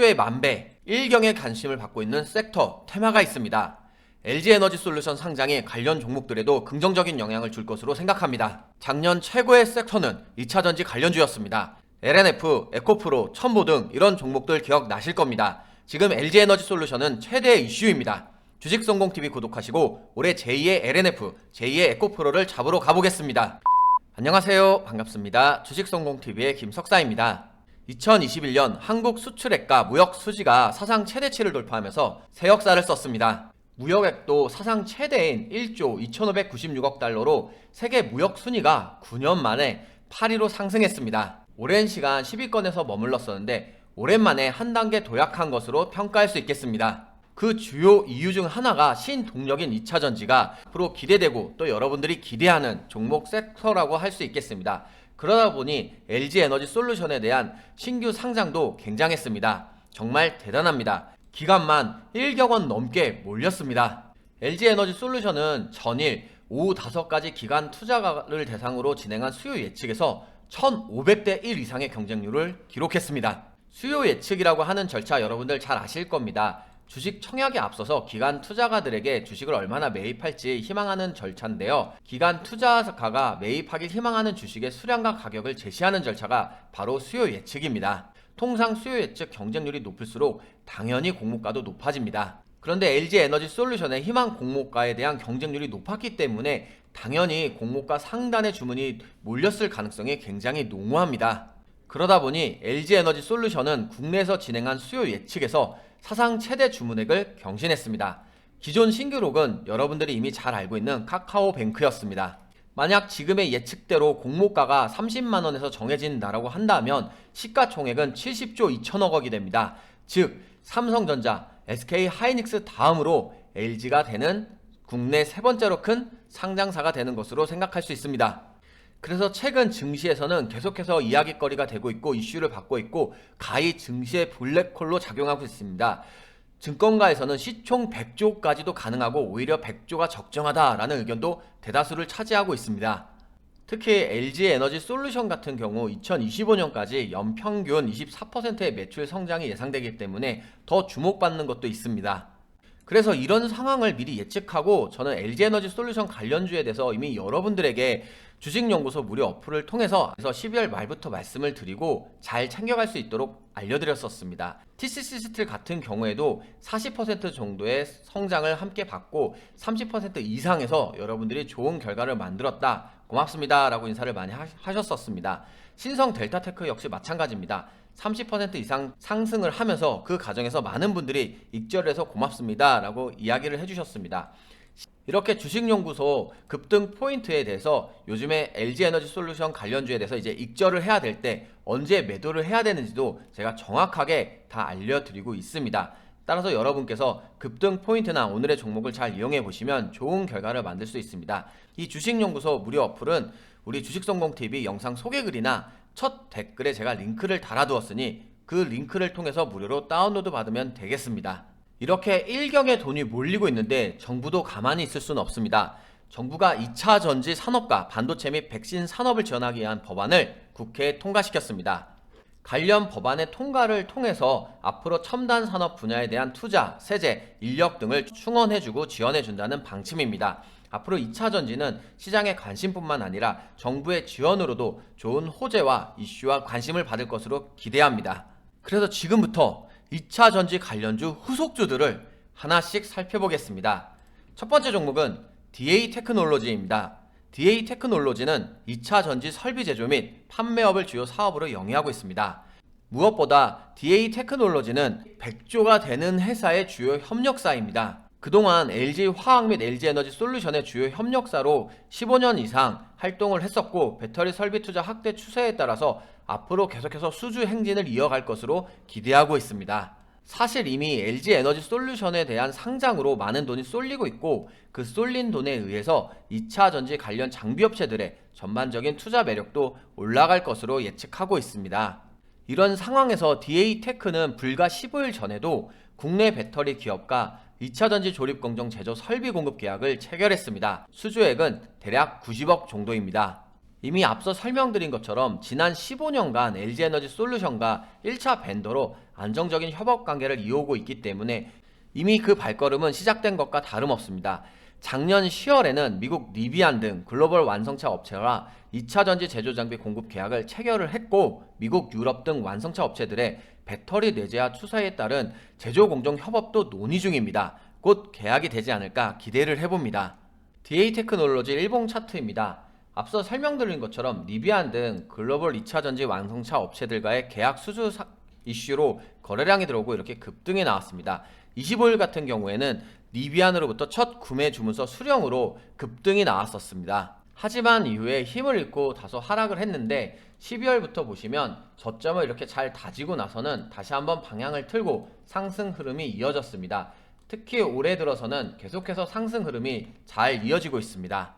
수조의 만배, 일경의 관심을 받고 있는 섹터, 테마가 있습니다. LG에너지솔루션 상장이 관련 종목들에도 긍정적인 영향을 줄 것으로 생각합니다. 작년 최고의 섹터는 2차전지 관련주였습니다. LNF, 에코프로, 첨보 등 이런 종목들 기억나실 겁니다. 지금 LG에너지솔루션은 최대의 이슈입니다. 주식성공TV 구독하시고 올해 제2의 LNF, 제2의 에코프로를 잡으러 가보겠습니다. 안녕하세요. 반갑습니다. 주식성공TV의 김석사입니다. 2021년 한국 수출액과 무역 수지가 사상 최대치를 돌파하면서 새 역사를 썼습니다. 무역액도 사상 최대인 1조 2596억 달러로 세계 무역 순위가 9년 만에 8위로 상승했습니다. 오랜 시간 10위권에서 머물렀었는데 오랜만에 한 단계 도약한 것으로 평가할 수 있겠습니다. 그 주요 이유 중 하나가 신동력인 2차전지가 앞으로 기대되고 또 여러분들이 기대하는 종목 섹터라고 할 수 있겠습니다. 그러다 보니 LG에너지솔루션에 대한 신규 상장도 굉장했습니다. 정말 대단합니다. 기간만 1억 원 넘게 몰렸습니다. LG에너지솔루션은 전일 오후 5가지 기관 투자가를 대상으로 진행한 수요 예측에서 1500대 1 이상의 경쟁률을 기록했습니다. 수요 예측이라고 하는 절차 여러분들 잘 아실 겁니다. 주식 청약에 앞서서 기관 투자가들에게 주식을 얼마나 매입할지 희망하는 절차인데요. 기관 투자가가 매입하길 희망하는 주식의 수량과 가격을 제시하는 절차가 바로 수요 예측입니다. 통상 수요 예측 경쟁률이 높을수록 당연히 공모가도 높아집니다. 그런데 LG에너지솔루션의 희망 공모가에 대한 경쟁률이 높았기 때문에 당연히 공모가 상단의 주문이 몰렸을 가능성이 굉장히 농후합니다. 그러다 보니 LG에너지솔루션은 국내에서 진행한 수요 예측에서 사상 최대 주문액을 경신했습니다. 기존 신기록은 여러분들이 이미 잘 알고 있는 카카오뱅크였습니다. 만약 지금의 예측대로 공모가가 30만원에서 정해진다라고 한다면 시가총액은 70조 2천억 원이 됩니다. 즉 삼성전자, SK하이닉스 다음으로 LG가 되는 국내 세 번째로 큰 상장사가 되는 것으로 생각할 수 있습니다. 그래서 최근 증시에서는 계속해서 이야기거리가 되고 있고 이슈를 받고 있고 가히 증시의 블랙홀로 작용하고 있습니다. 증권가에서는 시총 100조까지도 가능하고 오히려 100조가 적정하다라는 의견도 대다수를 차지하고 있습니다. 특히 LG에너지솔루션 같은 경우 2025년까지 연평균 24%의 매출 성장이 예상되기 때문에 더 주목받는 것도 있습니다. 그래서 이런 상황을 미리 예측하고 저는 LG에너지솔루션 관련주에 대해서 이미 여러분들에게 주식연구소 무료 어플을 통해서 12월 말부터 말씀을 드리고 잘 챙겨갈 수 있도록 알려드렸었습니다. TCC 스틸 같은 경우에도 40% 정도의 성장을 함께 받고 30% 이상에서 여러분들이 좋은 결과를 만들었다. 고맙습니다 라고 인사를 많이 하셨었습니다. 신성 델타테크 역시 마찬가지입니다. 30% 이상 상승을 하면서 그 과정에서 많은 분들이 익절을 해서 고맙습니다 라고 이야기를 해주셨습니다. 이렇게 주식연구소 급등 포인트에 대해서 요즘에 LG에너지솔루션 관련주에 대해서 이제 익절을 해야 될 때 언제 매도를 해야 되는지도 제가 정확하게 다 알려드리고 있습니다. 따라서 여러분께서 급등 포인트나 오늘의 종목을 잘 이용해 보시면 좋은 결과를 만들 수 있습니다. 이 주식연구소 무료 어플은 우리 주식성공TV 영상 소개글이나 첫 댓글에 제가 링크를 달아두었으니 그 링크를 통해서 무료로 다운로드 받으면 되겠습니다. 이렇게 일경의 돈이 몰리고 있는데 정부도 가만히 있을 수는 없습니다. 정부가 2차 전지 산업과 반도체 및 백신 산업을 지원하기 위한 법안을 국회에 통과시켰습니다. 관련 법안의 통과를 통해서 앞으로 첨단 산업 분야에 대한 투자, 세제, 인력 등을 충원해주고 지원해준다는 방침입니다. 앞으로 2차 전지는 시장의 관심뿐만 아니라 정부의 지원으로도 좋은 호재와 이슈와 관심을 받을 것으로 기대합니다. 그래서 지금부터 2차 전지 관련주 후속주들을 하나씩 살펴보겠습니다. 첫 번째 종목은 DA테크놀로지입니다. DA테크놀로지는 2차 전지 설비 제조 및 판매업을 주요 사업으로 영위하고 있습니다. 무엇보다 DA테크놀로지는 100조가 되는 회사의 주요 협력사입니다. 그동안 LG화학 및 LG에너지솔루션의 주요 협력사로 15년 이상 활동을 했었고 배터리 설비 투자 확대 추세에 따라서 앞으로 계속해서 수주 행진을 이어갈 것으로 기대하고 있습니다. 사실 이미 LG에너지솔루션에 대한 상장으로 많은 돈이 쏠리고 있고 그 쏠린 돈에 의해서 2차 전지 관련 장비업체들의 전반적인 투자 매력도 올라갈 것으로 예측하고 있습니다. 이런 상황에서 DA테크는 불과 15일 전에도 국내 배터리 기업과 2차 전지 조립 공정 제조 설비 공급 계약을 체결했습니다. 수주액은 대략 90억 정도입니다. 이미 앞서 설명드린 것처럼 지난 15년간 LG에너지솔루션과 1차 벤더로 안정적인 협업 관계를 이어오고 있기 때문에 이미 그 발걸음은 시작된 것과 다름없습니다. 작년 10월에는 미국 리비안 등 글로벌 완성차 업체와 2차 전지 제조 장비 공급 계약을 체결을 했고, 미국, 유럽 등 완성차 업체들의 배터리 내재화 추세에 따른 제조 공정 협업도 논의 중입니다. 곧 계약이 되지 않을까 기대를 해봅니다. DA 테크놀로지 일봉 차트입니다. 앞서 설명드린 것처럼 리비안 등 글로벌 2차 전지 완성차 업체들과의 계약 수주 이슈로 거래량이 들어오고 이렇게 급등해 나왔습니다. 25일 같은 경우에는 리비안으로부터 첫 구매 주문서 수령으로 급등이 나왔었습니다. 하지만 이후에 힘을 잃고 다소 하락을 했는데 12월부터 보시면 저점을 이렇게 잘 다지고 나서는 다시 한번 방향을 틀고 상승 흐름이 이어졌습니다. 특히 올해 들어서는 계속해서 상승 흐름이 잘 이어지고 있습니다.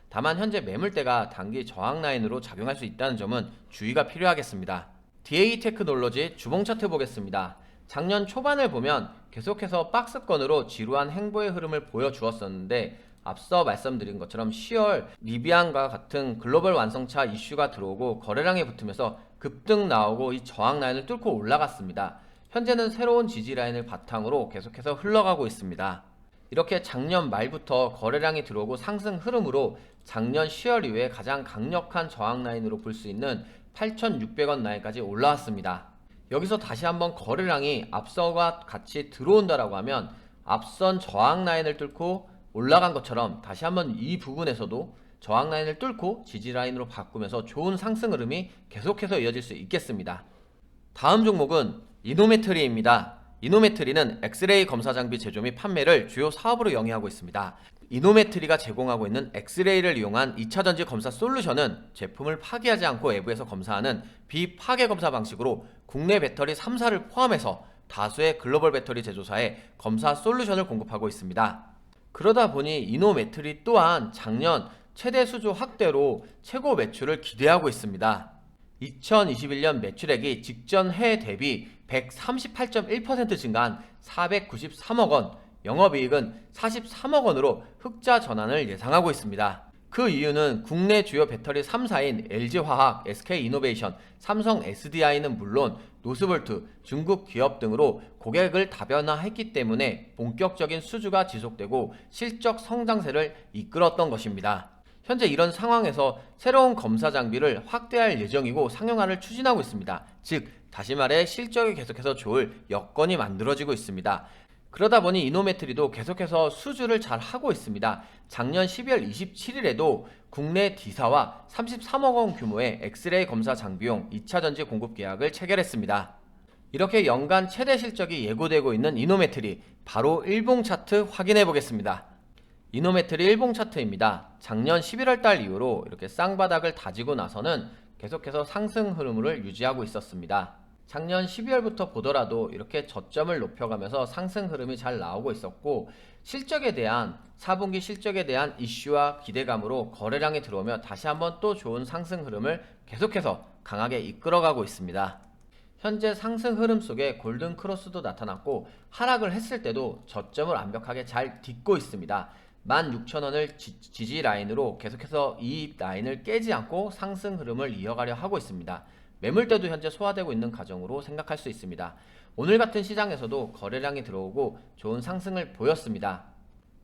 다만 현재 매물대가 단기 저항 라인으로 작용할 수 있다는 점은 주의가 필요하겠습니다. DA 테크놀로지 주봉 차트 보겠습니다. 작년 초반을 보면 계속해서 박스권으로 지루한 행보의 흐름을 보여주었었는데, 앞서 말씀드린 것처럼 10월 리비안과 같은 글로벌 완성차 이슈가 들어오고 거래량이 붙으면서 급등 나오고 이 저항 라인을 뚫고 올라갔습니다. 현재는 새로운 지지 라인을 바탕으로 계속해서 흘러가고 있습니다. 이렇게 작년 말부터 거래량이 들어오고 상승 흐름으로 작년 10월 이후에 가장 강력한 저항 라인으로 볼 수 있는 8,600원 라인까지 올라왔습니다. 여기서 다시 한번 거래량이 앞서와 같이 들어온다라고 하면 앞선 저항 라인을 뚫고 올라간 것처럼 다시 한번 이 부분에서도 저항 라인을 뚫고 지지 라인으로 바꾸면서 좋은 상승 흐름이 계속해서 이어질 수 있겠습니다. 다음 종목은 이노메트리입니다. 이노메트리는 엑스레이 검사 장비 제조 및 판매를 주요 사업으로 영위하고 있습니다. 이노메트리가 제공하고 있는 엑스레이를 이용한 2차전지 검사 솔루션은 제품을 파기하지 않고 외부에서 검사하는 비파괴 검사 방식으로 국내 배터리 3사를 포함해서 다수의 글로벌 배터리 제조사에 검사 솔루션을 공급하고 있습니다. 그러다 보니 이노메트리 또한 작년 최대 수주 확대로 최고 매출을 기대하고 있습니다. 2021년 매출액이 직전 해 대비 138.1% 증가한 493억 원, 영업이익은 43억 원으로 흑자 전환을 예상하고 있습니다. 그 이유는 국내 주요 배터리 3사인 LG화학, SK이노베이션, 삼성 SDI는 물론 노스볼트, 중국 기업 등으로 고객을 다변화했기 때문에 본격적인 수주가 지속되고 실적 성장세를 이끌었던 것입니다. 현재 이런 상황에서 새로운 검사 장비를 확대할 예정이고 상용화를 추진하고 있습니다. 즉 다시 말해 실적이 계속해서 좋을 여건이 만들어지고 있습니다. 그러다 보니 이노메트리도 계속해서 수주를 잘 하고 있습니다. 작년 12월 27일에도 국내 D사와 33억 원 규모의 엑스레이 검사 장비용 2차전지 공급 계약을 체결했습니다. 이렇게 연간 최대 실적이 예고되고 있는 이노메트리, 바로 일봉 차트 확인해 보겠습니다. 이노메트리 일봉 차트입니다. 작년 11월 달 이후로 이렇게 쌍바닥을 다지고 나서는 계속해서 상승 흐름을 유지하고 있었습니다. 작년 12월부터 보더라도 이렇게 저점을 높여가면서 상승 흐름이 잘 나오고 있었고, 실적에 대한 4분기 실적에 대한 이슈와 기대감으로 거래량이 들어오며 다시 한번 또 좋은 상승 흐름을 계속해서 강하게 이끌어가고 있습니다. 현재 상승 흐름 속에 골든 크로스도 나타났고 하락을 했을 때도 저점을 완벽하게 잘 딛고 있습니다. 16,000원을 지지 라인으로 계속해서 이 라인을 깨지 않고 상승 흐름을 이어가려 하고 있습니다. 매물대도 현재 소화되고 있는 과정으로 생각할 수 있습니다. 오늘 같은 시장에서도 거래량이 들어오고 좋은 상승을 보였습니다.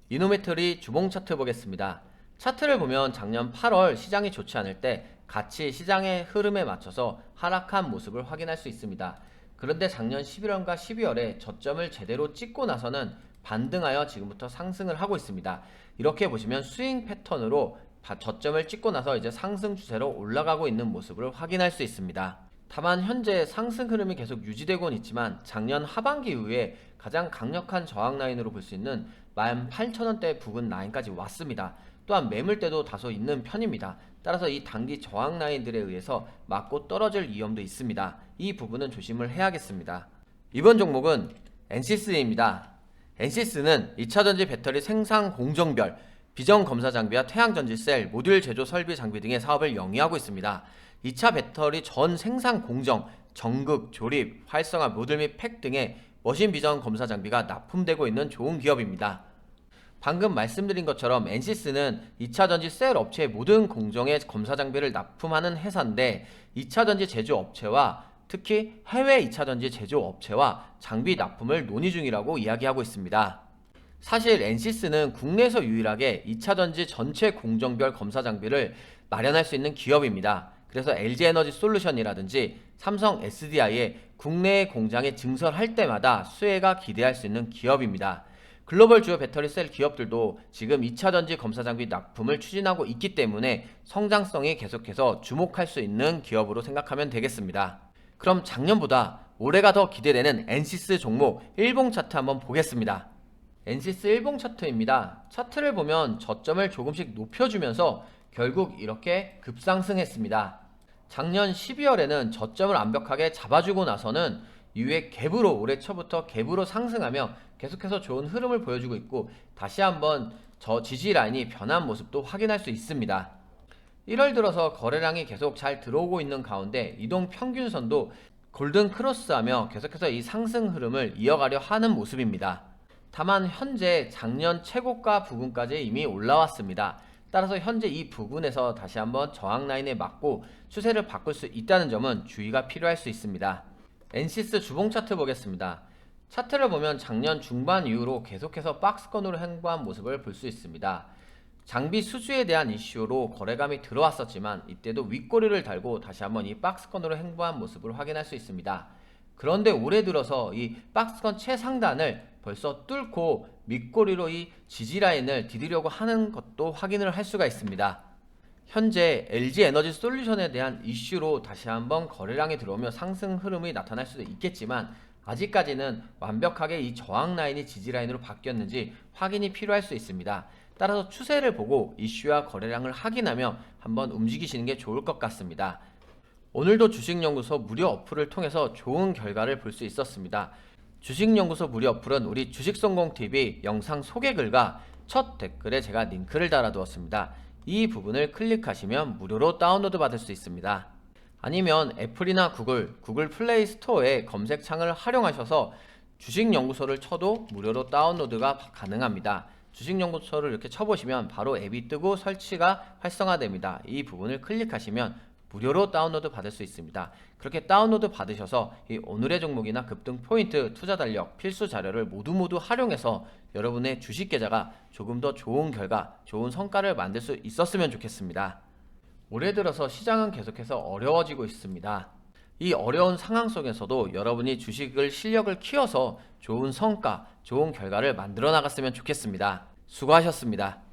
이노메트리 주봉 차트 보겠습니다. 차트를 보면 작년 8월 시장이 좋지 않을 때 같이 시장의 흐름에 맞춰서 하락한 모습을 확인할 수 있습니다. 그런데 작년 11월과 12월에 저점을 제대로 찍고 나서는 반등하여 지금부터 상승을 하고 있습니다. 이렇게 보시면 스윙 패턴으로 저점을 찍고 나서 이제 상승 추세로 올라가고 있는 모습을 확인할 수 있습니다. 다만 현재 상승 흐름이 계속 유지되고는 있지만 작년 하반기 이후에 가장 강력한 저항 라인으로 볼 수 있는 18,000원대 부근 라인까지 왔습니다. 또한 매물대도 다소 있는 편입니다. 따라서 이 단기 저항 라인들에 의해서 맞고 떨어질 위험도 있습니다. 이 부분은 조심을 해야겠습니다. 이번 종목은 NCS입니다. NCS는 2차전지 배터리 생산 공정별, 비전 검사 장비와 태양전지셀, 모듈 제조 설비 장비 등의 사업을 영위하고 있습니다. 2차 배터리 전 생산 공정, 전극, 조립, 활성화, 모듈 및 팩 등의 머신 비전 검사 장비가 납품되고 있는 좋은 기업입니다. 방금 말씀드린 것처럼 NCS는 2차전지 셀 업체의 모든 공정의 검사 장비를 납품하는 회사인데 2차전지 제조 업체와 특히 해외 2차전지 제조업체와 장비 납품을 논의 중이라고 이야기하고 있습니다. 사실 엔시스는 국내에서 유일하게 2차전지 전체 공정별 검사 장비를 마련할 수 있는 기업입니다. 그래서 LG에너지솔루션이라든지 삼성 SDI의 국내 공장에 증설할 때마다 수혜가 기대할 수 있는 기업입니다. 글로벌 주요 배터리 셀 기업들도 지금 2차전지 검사 장비 납품을 추진하고 있기 때문에 성장성이 계속해서 주목할 수 있는 기업으로 생각하면 되겠습니다. 그럼 작년보다 올해가 더 기대되는 엔시스 종목 일봉 차트 한번 보겠습니다. 엔시스 일봉 차트입니다. 차트를 보면 저점을 조금씩 높여주면서 결국 이렇게 급상승했습니다. 작년 12월에는 저점을 완벽하게 잡아주고 나서는 이후에 갭으로 올해 초부터 갭으로 상승하며 계속해서 좋은 흐름을 보여주고 있고 다시 한번 저 지지 라인이 변한 모습도 확인할 수 있습니다. 1월 들어서 거래량이 계속 잘 들어오고 있는 가운데 이동 평균선도 골든 크로스하며 계속해서 이 상승 흐름을 이어가려 하는 모습입니다. 다만 현재 작년 최고가 부근까지 이미 올라왔습니다. 따라서 현재 이 부분에서 다시 한번 저항 라인에 맞고 추세를 바꿀 수 있다는 점은 주의가 필요할 수 있습니다. 엔시스 주봉 차트 보겠습니다. 차트를 보면 작년 중반 이후로 계속해서 박스권으로 행보한 모습을 볼 수 있습니다. 장비 수주에 대한 이슈로 거래감이 들어왔었지만 이때도 윗꼬리를 달고 다시 한번 이 박스권으로 행보한 모습을 확인할 수 있습니다. 그런데 올해 들어서 이 박스권 최상단을 벌써 뚫고 밑꼬리로 이 지지라인을 디디려고 하는 것도 확인을 할 수가 있습니다. 현재 LG에너지솔루션에 대한 이슈로 다시 한번 거래량이 들어오며 상승 흐름이 나타날 수도 있겠지만 아직까지는 완벽하게 이 저항 라인이 지지 라인으로 바뀌었는지 확인이 필요할 수 있습니다. 따라서 추세를 보고 이슈와 거래량을 확인하며 한번 움직이시는 게 좋을 것 같습니다. 오늘도 주식연구소 무료 어플을 통해서 좋은 결과를 볼 수 있었습니다. 주식연구소 무료 어플은 우리 주식성공TV 영상 소개글과 첫 댓글에 제가 링크를 달아두었습니다. 이 부분을 클릭하시면 무료로 다운로드 받을 수 있습니다. 아니면 애플이나 구글 플레이 스토어에 검색창을 활용하셔서 주식연구소를 쳐도 무료로 다운로드가 가능합니다. 주식연구소를 이렇게 쳐보시면 바로 앱이 뜨고 설치가 활성화됩니다. 이 부분을 클릭하시면 무료로 다운로드 받을 수 있습니다. 그렇게 다운로드 받으셔서 이 오늘의 종목이나 급등 포인트, 투자 달력, 필수 자료를 모두 활용해서 여러분의 주식 계좌가 조금 더 좋은 결과, 좋은 성과를 만들 수 있었으면 좋겠습니다. 올해 들어서 시장은 계속해서 어려워지고 있습니다. 이 어려운 상황 속에서도 여러분이 주식을 실력을 키워서 좋은 성과, 좋은 결과를 만들어 나갔으면 좋겠습니다. 수고하셨습니다.